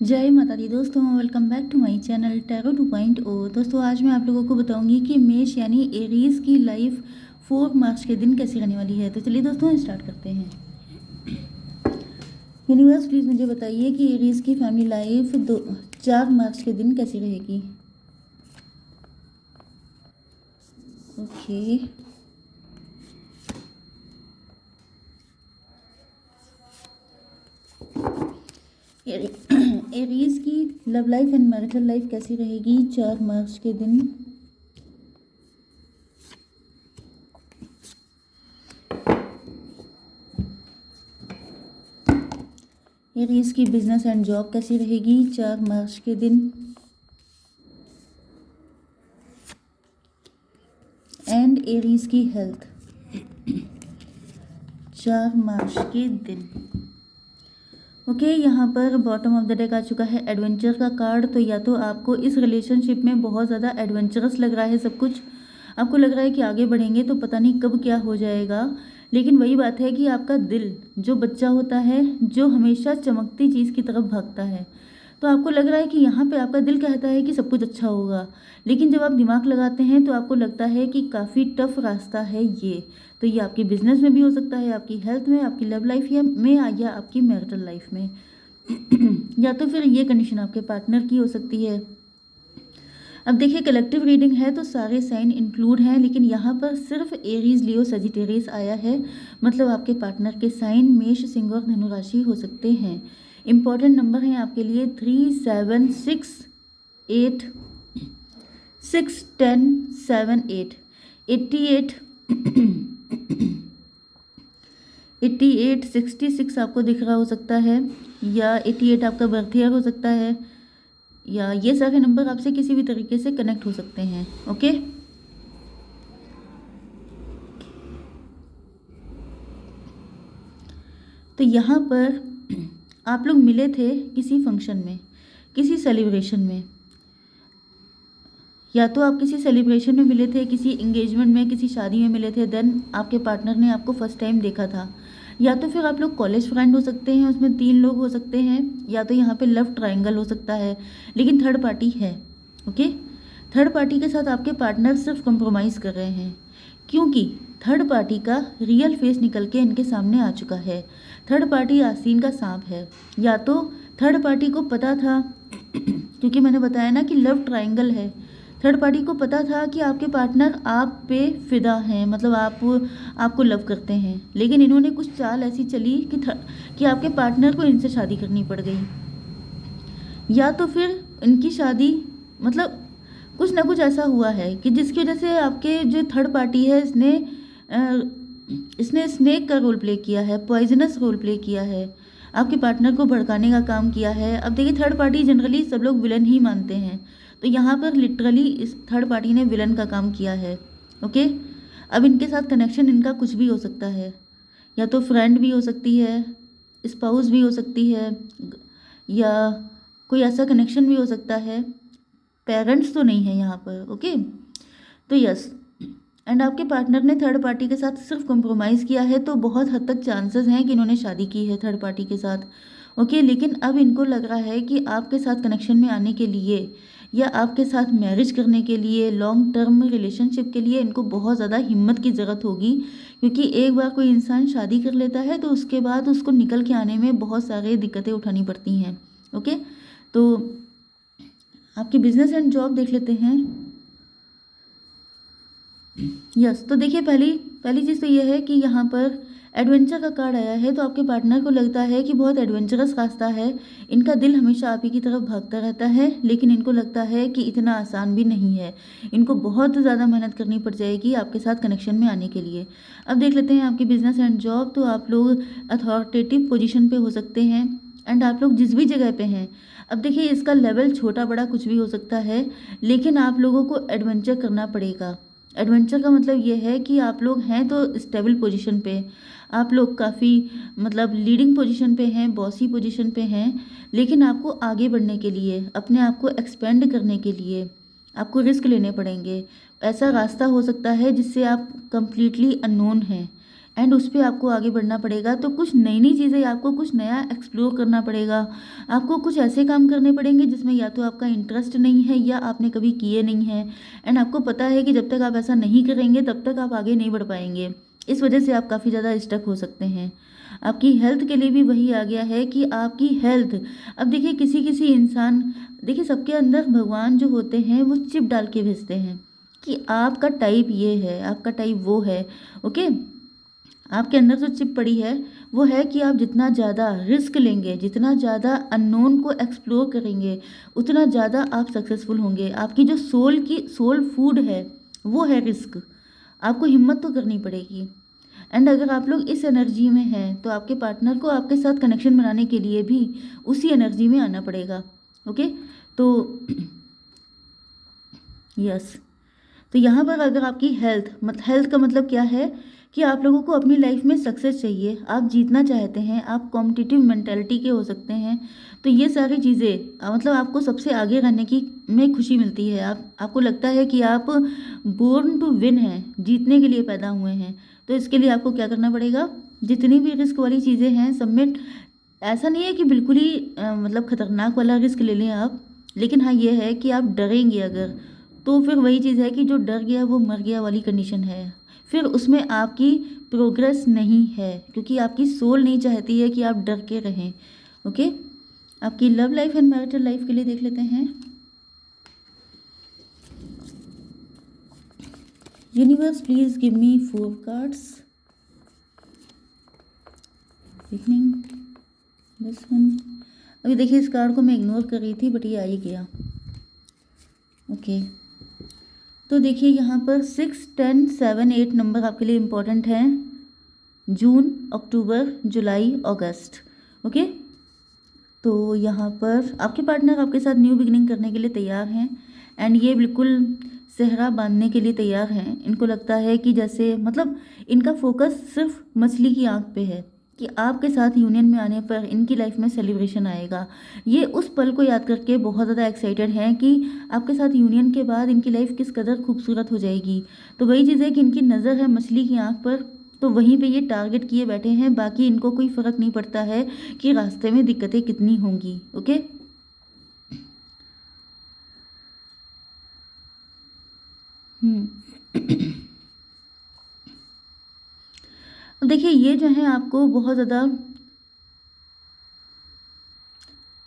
जय माता दी दोस्तों, welcome back to my channel tarot 2.0। दोस्तों आज मैं आप लोगों को बताऊंगी कि मेष यानी एरीज की लाइफ 4 मार्च के दिन कैसी रहने वाली है। तो चलिए दोस्तों स्टार्ट करते हैं। यूनिवर्स प्लीज़ मुझे बताइए कि एरीज की फैमिली लाइफ 4 मार्च के दिन कैसी रहेगी। ओके, एरीज की love life and marital life कैसी रहेगी 4 मार्च के दिन। एरीज की बिजनेस एंड जॉब कैसी रहेगी 4 मार्च के दिन। एंड एरीज की हेल्थ 4 मार्च के दिन। ओके, यहाँ पर बॉटम ऑफ द डेक आ चुका है एडवेंचर का कार्ड। तो या तो आपको इस रिलेशनशिप में बहुत ज़्यादा एडवेंचरस लग रहा है सब कुछ, आपको लग रहा है कि आगे बढ़ेंगे तो पता नहीं कब क्या हो जाएगा। लेकिन वही बात है कि आपका दिल जो बच्चा होता है, जो हमेशा चमकती चीज़ की तरफ भागता है, तो आपको लग रहा है कि यहाँ पे आपका दिल कहता है कि सब कुछ अच्छा होगा, लेकिन जब आप दिमाग लगाते हैं तो आपको लगता है कि काफ़ी टफ रास्ता है ये। तो ये आपकी बिजनेस में भी हो सकता है, आपकी हेल्थ में, आपकी लव लाइफ में, या आपकी मैरिटल लाइफ में या तो फिर ये कंडीशन आपके पार्टनर की हो सकती है। अब देखिए, कलेक्टिव रीडिंग है तो सारे साइन इंक्लूड हैं, लेकिन यहाँ पर सिर्फ एरीज, लियो, सजिटेरियस आया है। मतलब आपके पार्टनर के साइन मेष, सिंह और धनु राशि हो सकते हैं। इंपॉर्टेंट नंबर हैं आपके लिए 3, 7, 6, 8, 6, 10, 7, 8, 88 88, 66 आपको दिख रहा हो सकता है, या 88 आपका बर्थ ईयर हो सकता है, या ये सारे नंबर आपसे किसी भी तरीके से कनेक्ट हो सकते हैं। ओके, तो यहाँ पर आप लोग मिले थे किसी फंक्शन में, किसी सेलिब्रेशन में, या तो आप किसी सेलिब्रेशन में मिले थे, किसी एंगेजमेंट में, किसी शादी में मिले थे, देन आपके पार्टनर ने आपको फर्स्ट टाइम देखा था। या तो फिर आप लोग कॉलेज फ्रेंड हो सकते हैं, उसमें 3 लोग हो सकते हैं, या तो यहाँ पे लव ट्रायंगल हो सकता है, लेकिन थर्ड पार्टी है। ओके, थर्ड पार्टी के साथ आपके पार्टनर सिर्फ कंप्रोमाइज़ कर रहे हैं, क्योंकि थर्ड पार्टी का रियल फेस निकल के इनके सामने आ चुका है। थर्ड पार्टी आसीन का सांप है। या तो थर्ड पार्टी को पता था क्योंकि मैंने बताया ना कि लव ट्रायंगल है, थर्ड पार्टी को पता था कि आपके पार्टनर आप पे फिदा हैं, मतलब आपको लव करते हैं, लेकिन इन्होंने कुछ चाल ऐसी चली कि आपके पार्टनर को इनसे शादी करनी पड़ गई। या तो फिर इनकी शादी, मतलब कुछ ना कुछ ऐसा हुआ है कि जिसकी वजह से आपके जो थर्ड पार्टी है इसने स्नेक का रोल प्ले किया है, पॉइजनस रोल प्ले किया है, आपके पार्टनर को भड़काने का काम किया है। अब देखिए, थर्ड पार्टी जनरली सब लोग विलन ही मानते हैं, तो यहाँ पर लिटरली इस थर्ड पार्टी ने विलन का काम किया है। ओके, अब इनके साथ कनेक्शन इनका कुछ भी हो सकता है, या तो फ्रेंड भी हो सकती है, स्पाउस भी हो सकती है, या कोई ऐसा कनेक्शन भी हो सकता है। पेरेंट्स तो नहीं है यहाँ पर। ओके, तो यस, एंड आपके पार्टनर ने थर्ड पार्टी के साथ सिर्फ कॉम्प्रोमाइज़ किया है, तो बहुत हद तक चांसेस हैं कि इन्होंने शादी की है थर्ड पार्टी के साथ। ओके, लेकिन अब इनको लग रहा है कि आपके साथ कनेक्शन में आने के लिए, या आपके साथ मैरिज करने के लिए, लॉन्ग टर्म रिलेशनशिप के लिए इनको बहुत ज़्यादा हिम्मत की ज़रूरत होगी, क्योंकि एक बार कोई इंसान शादी कर लेता है तो उसके बाद उसको निकल के आने में बहुत सारे दिक्कतें उठानी पड़ती हैं। ओके, तो आपकी बिजनेस एंड जॉब देख लेते हैं। यस, तो देखिए, पहली चीज़ तो ये है कि यहाँ पर एडवेंचर का कार्ड आया है, तो आपके पार्टनर को लगता है कि बहुत एडवेंचरस रास्ता है, इनका दिल हमेशा आप ही की तरफ भागता रहता है, लेकिन इनको लगता है कि इतना आसान भी नहीं है, इनको बहुत ज़्यादा मेहनत करनी पड़ जाएगी आपके साथ कनेक्शन में आने के लिए। अब देख लेते हैं आपकी बिजनेस एंड जॉब। तो आप लोग अथॉरिटेटिव पोजीशन पे हो सकते हैं, एंड आप लोग जिस भी जगह पे हैं, अब देखिए इसका लेवल छोटा बड़ा कुछ भी हो सकता है, लेकिन आप लोगों को एडवेंचर करना पड़ेगा। एडवेंचर का मतलब ये है कि आप लोग हैं तो स्टेबल पोजीशन पे, आप लोग काफ़ी मतलब लीडिंग पोजीशन पे हैं, बॉसी पोजीशन पे हैं, लेकिन आपको आगे बढ़ने के लिए, अपने आप को एक्सपेंड करने के लिए आपको रिस्क लेने पड़ेंगे। ऐसा रास्ता हो सकता है जिससे आप कंप्लीटली अननोन हैं, एंड उस पर आपको आगे बढ़ना पड़ेगा। तो कुछ नई नई चीज़ें, आपको कुछ नया एक्सप्लोर करना पड़ेगा, आपको कुछ ऐसे काम करने पड़ेंगे जिसमें या तो आपका इंटरेस्ट नहीं है या आपने कभी किए नहीं है, एंड आपको पता है कि जब तक आप ऐसा नहीं करेंगे तब तक आप आगे नहीं बढ़ पाएंगे। इस वजह से आप काफ़ी ज़्यादा स्टक हो सकते हैं। आपकी हेल्थ के लिए भी वही आ गया है कि आपकी हेल्थ, अब देखिए किसी किसी इंसान, देखिए सबके अंदर भगवान जो होते हैं वो चिप डाल के भेजते हैं कि आपका टाइप ये है, आपका टाइप वो है। ओके, आपके अंदर जो चिप पड़ी है वो है कि आप जितना ज़्यादा रिस्क लेंगे, जितना ज़्यादा अननोन को एक्सप्लोर करेंगे, उतना ज़्यादा आप सक्सेसफुल होंगे। आपकी जो सोल फूड है वो है रिस्क। आपको हिम्मत तो करनी पड़ेगी। एंड अगर आप लोग इस एनर्जी में हैं तो आपके पार्टनर को आपके साथ कनेक्शन बनाने के लिए भी उसी एनर्जी में आना पड़ेगा। ओके, तो यस, तो यहाँ पर अगर आपकी हेल्थ का मतलब क्या है कि आप लोगों को अपनी लाइफ में सक्सेस चाहिए, आप जीतना चाहते हैं, आप कॉम्पिटिटिव मेंटालिटी के हो सकते हैं, तो ये सारी चीज़ें मतलब आपको सबसे आगे रहने की में खुशी मिलती है। आपको लगता है कि आप बोर्न टू विन हैं, जीतने के लिए पैदा हुए हैं। तो इसके लिए आपको क्या करना पड़ेगा, जितनी भी रिस्क वाली चीज़ें हैं सब में, ऐसा नहीं है कि बिल्कुल ही मतलब खतरनाक वाला रिस्क ले लें आप, लेकिन हाँ ये है कि आप डरेंगे अगर, तो फिर वही चीज़ है कि जो डर गया वो मर गया वाली कंडीशन है। फिर उसमें आपकी प्रोग्रेस नहीं है, क्योंकि आपकी सोल नहीं चाहती है कि आप डर के रहें। ओके, आपकी love life and marital life के लिए देख लेते हैं। Universe please give me 4 cards. Beginning this one. अभी देखिए इस कार्ड को मैं इग्नोर कर रही थी बट ये आ ही गया। ओके, तो देखिए यहाँ पर 6, 10, 7, 8 नंबर आपके लिए इम्पोर्टेंट हैं। जून, अक्टूबर, जुलाई, अगस्त। ओके, तो यहाँ पर आपके पार्टनर आपके साथ न्यू बिगिनिंग करने के लिए तैयार हैं, एंड ये बिल्कुल सेहरा बांधने के लिए तैयार हैं। इनको लगता है कि जैसे मतलब इनका फोकस सिर्फ मछली की आंख पे है कि आपके साथ यूनियन में आने पर इनकी लाइफ में सेलिब्रेशन आएगा। ये उस पल को याद करके बहुत ज़्यादा एक्साइटेड हैं कि आपके साथ यूनियन के बाद इनकी लाइफ किस कदर खूबसूरत हो जाएगी। तो वही चीज़ है कि इनकी नज़र है मछली की आंख पर, तो वहीं पे ये टारगेट किए बैठे हैं। बाकी इनको कोई फ़र्क नहीं पड़ता है कि रास्ते में दिक्कतें कितनी होंगी। ओके, देखिए ये जो है आपको बहुत ज़्यादा,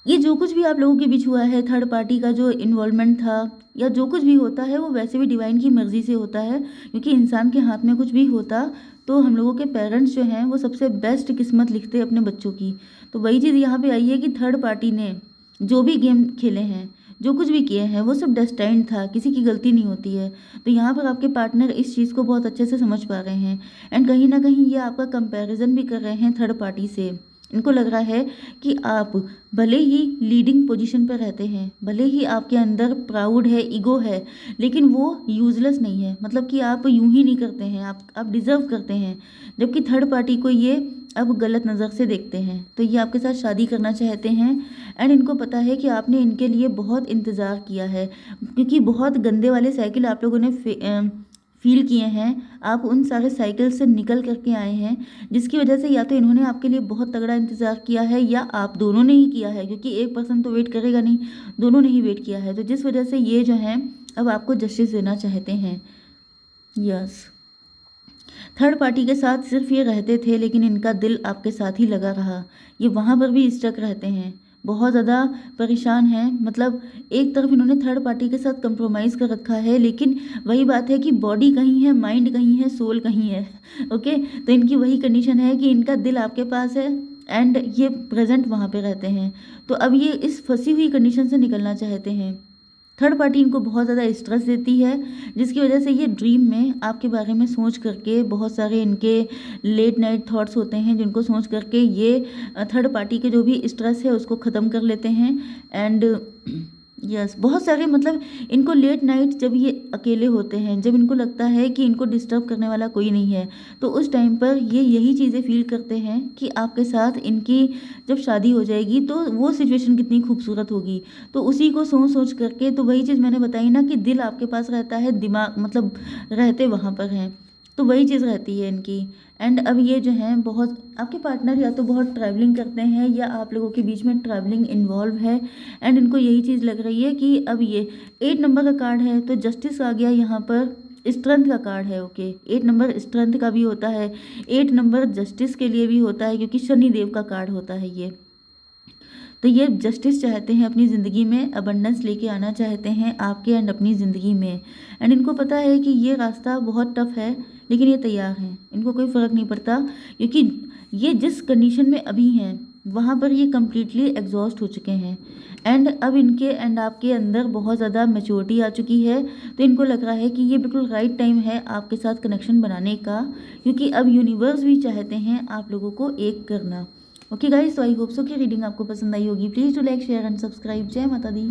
ये जो कुछ भी आप लोगों के बीच हुआ है, थर्ड पार्टी का जो इन्वॉल्वमेंट था या जो कुछ भी होता है वो वैसे भी डिवाइन की मर्ज़ी से होता है, क्योंकि इंसान के हाथ में कुछ भी होता तो हम लोगों के पेरेंट्स जो हैं वो सबसे बेस्ट किस्मत लिखते हैं अपने बच्चों की। तो वही चीज़ यहाँ पे आई है कि थर्ड पार्टी ने जो भी गेम खेले हैं, जो कुछ भी किए हैं, वो सब डेस्टाइंड था, किसी की गलती नहीं होती है। तो यहाँ पर आपके पार्टनर इस चीज़ को बहुत अच्छे से समझ पा रहे हैं, एंड कहीं ना कहीं ये आपका कंपैरिजन भी कर रहे हैं थर्ड पार्टी से। इनको लग रहा है कि आप भले ही लीडिंग पोजीशन पर रहते हैं, भले ही आपके अंदर प्राउड है, ईगो है, लेकिन वो यूजलेस नहीं है। मतलब कि आप यूं ही नहीं करते हैं, आप डिज़र्व करते हैं, जबकि थर्ड पार्टी को ये अब गलत नज़र से देखते हैं। तो ये आपके साथ शादी करना चाहते हैं, एंड इनको पता है कि आपने इनके लिए बहुत इंतज़ार किया है, क्योंकि बहुत गंदे वाले साइकिल आप लोगों ने फील किए हैं। आप उन सारे साइकिल से निकल करके आए हैं, जिसकी वजह से या तो इन्होंने आपके लिए बहुत तगड़ा इंतज़ार किया है या आप दोनों ने ही किया है, क्योंकि एक पर्सन तो वेट करेगा नहीं, दोनों ने ही वेट किया है। तो जिस वजह से ये जो हैं अब आपको जस्टिस देना चाहते हैं। यस, थर्ड पार्टी के साथ सिर्फ ये रहते थे, लेकिन इनका दिल आपके साथ ही लगा रहा। ये वहाँ पर भी स्टक रहते हैं, बहुत ज़्यादा परेशान हैं। मतलब एक तरफ इन्होंने थर्ड पार्टी के साथ कंप्रोमाइज़ कर रखा है, लेकिन वही बात है कि बॉडी कहीं है, माइंड कहीं है, सोल कहीं है। ओके, तो इनकी वही कंडीशन है कि इनका दिल आपके पास है एंड ये प्रेजेंट वहाँ पे रहते हैं। तो अब ये इस फंसी हुई कंडीशन से निकलना चाहते हैं। थर्ड पार्टी इनको बहुत ज़्यादा स्ट्रेस देती है, जिसकी वजह से ये ड्रीम में आपके बारे में सोच करके, बहुत सारे इनके लेट नाइट थॉट्स होते हैं जिनको सोच करके ये थर्ड पार्टी के जो भी स्ट्रेस है उसको ख़त्म कर लेते हैं। एंड यस, बहुत सारे मतलब इनको लेट नाइट जब ये अकेले होते हैं, जब इनको लगता है कि इनको डिस्टर्ब करने वाला कोई नहीं है, तो उस टाइम पर ये यही चीज़ें फील करते हैं कि आपके साथ इनकी जब शादी हो जाएगी तो वो सिचुएशन कितनी खूबसूरत होगी। तो उसी को सोच सोच करके, तो वही चीज़ मैंने बताई ना कि दिल आपके पास रहता है, दिमाग मतलब रहते वहाँ पर हैं। तो वही चीज़ रहती है इनकी। एंड अब ये जो है बहुत आपके पार्टनर या तो बहुत ट्रैवलिंग करते हैं या आप लोगों के बीच में ट्रैवलिंग इन्वॉल्व है। एंड इनको यही चीज़ लग रही है कि अब ये 8 नंबर का कार्ड है तो जस्टिस आ गया यहाँ पर, स्ट्रेंथ का कार्ड है। ओके 8 नंबर स्ट्रेंथ का भी होता है, 8 नंबर जस्टिस के लिए भी होता है क्योंकि शनि देव का कार्ड होता है ये। तो ये जस्टिस चाहते हैं अपनी ज़िंदगी में, अबंडेंस लेके आना चाहते हैं आपके एंड अपनी ज़िंदगी में। एंड इनको पता है कि ये रास्ता बहुत टफ है लेकिन ये तैयार हैं, इनको कोई फ़र्क नहीं पड़ता क्योंकि ये जिस कंडीशन में अभी हैं वहाँ पर ये कम्प्लीटली एग्जॉस्ट हो चुके हैं। एंड अब इनके एंड आपके अंदर बहुत ज़्यादा मैच्योरिटी आ चुकी है। तो इनको लग रहा है कि ये बिल्कुल राइट टाइम है आपके साथ कनेक्शन बनाने का, क्योंकि अब यूनिवर्स भी चाहते हैं आप लोगों को एक करना। ओके गाइस, तो आई होप सो कि रीडिंग आपको पसंद आई होगी। Please do like share and subscribe. जय माता दी।